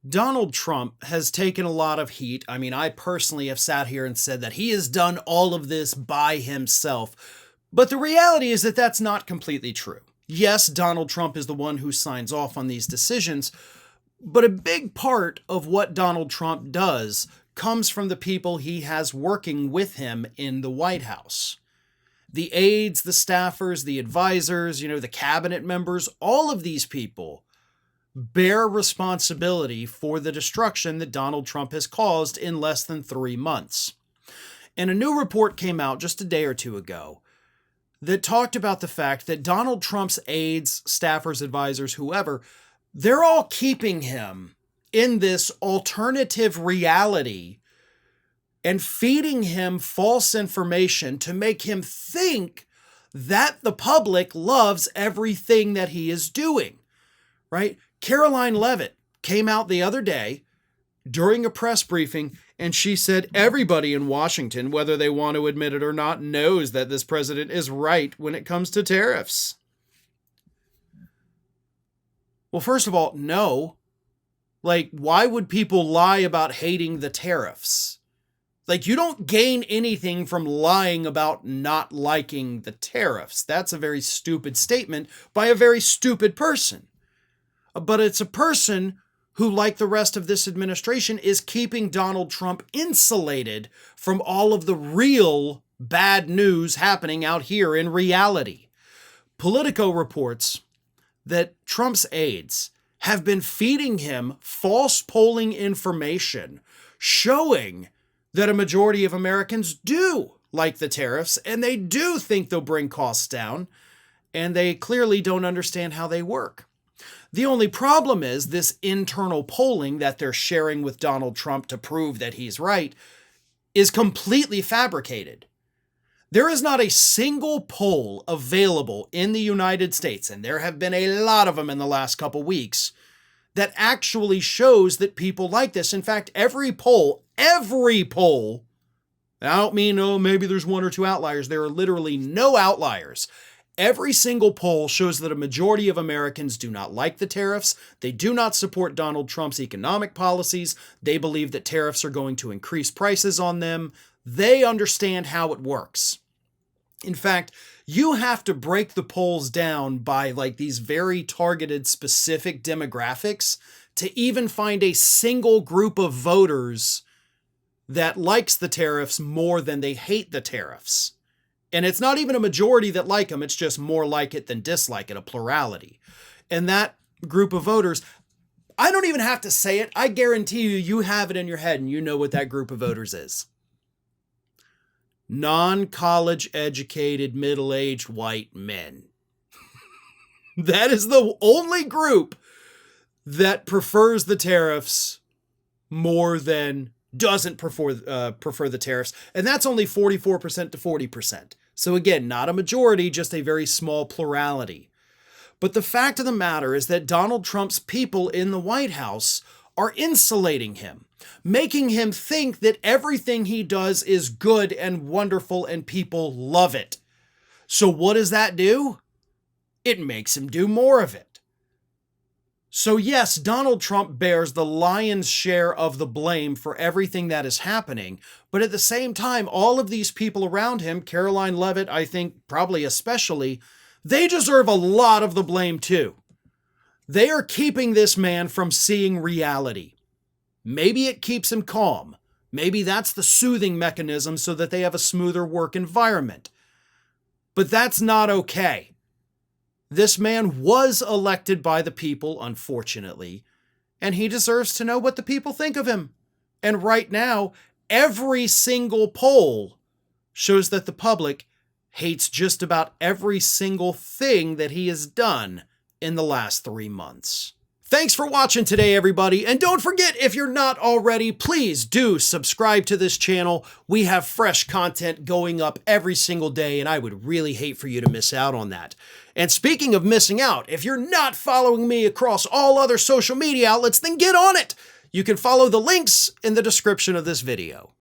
Donald Trump has taken a lot of heat. I mean, I personally have sat here and said that he has done all of this by himself. But the reality is that that's not completely true. Yes, Donald Trump is the one who signs off on these decisions, but a big part of what Donald Trump does comes from the people he has working with him in the White House. The aides, the staffers, the advisors, the cabinet members, all of these people bear responsibility for the destruction that Donald Trump has caused in less than 3 months. And a new report came out just a day or two ago that talked about the fact that Donald Trump's aides, staffers, advisors, whoever, they're all keeping him in this alternative reality and feeding him false information to make him think that the public loves everything that he is doing, right? Caroline Leavitt came out the other day during a press briefing, and she said everybody in Washington, whether they want to admit it or not, knows that this president is right when it comes to tariffs. Well, first of all, no. Why would people lie about hating the tariffs? You don't gain anything from lying about not liking the tariffs. That's a very stupid statement by a very stupid person. But it's a person who, like the rest of this administration, is keeping Donald Trump insulated from all of the real bad news happening out here in reality. Politico reports that Trump's aides have been feeding him false polling information showing that a majority of Americans do like the tariffs and they do think they'll bring costs down, and they clearly don't understand how they work. The only problem is this internal polling that they're sharing with Donald Trump to prove that he's right is completely fabricated. There is not a single poll available in the United States, and there have been a lot of them in the last couple weeks, that actually shows that people like this. In fact, every poll, I don't mean, maybe there's one or two outliers. There are literally no outliers. Every single poll shows that a majority of Americans do not like the tariffs. They do not support Donald Trump's economic policies. They believe that tariffs are going to increase prices on them. They understand how it works. In fact, you have to break the polls down by these very targeted specific demographics to even find a single group of voters that likes the tariffs more than they hate the tariffs. And it's not even a majority that like them. It's just more like it than dislike it, a plurality. And that group of voters, I don't even have to say it. I guarantee you have it in your head and you know what that group of voters is. Non-college educated, middle-aged white men. That is the only group that prefers the tariffs more than doesn't prefer the tariffs. And that's only 44% to 40%. So again, not a majority, just a very small plurality. But the fact of the matter is that Donald Trump's people in the White House are insulating him, making him think that everything he does is good and wonderful and people love it. So what does that do? It makes him do more of it. So yes, Donald Trump bears the lion's share of the blame for everything that is happening. But at the same time, all of these people around him, Caroline Leavitt, I think probably especially, they deserve a lot of the blame too. They are keeping this man from seeing reality. Maybe it keeps him calm. Maybe that's the soothing mechanism so that they have a smoother work environment. But that's not okay. This man was elected by the people, unfortunately, and he deserves to know what the people think of him. And right now, every single poll shows that the public hates just about every single thing that he has done in the last 3 months. Thanks for watching today, everybody. And don't forget, if you're not already, please do subscribe to this channel. We have fresh content going up every single day, and I would really hate for you to miss out on that. And speaking of missing out, if you're not following me across all other social media outlets, then get on it. You can follow the links in the description of this video.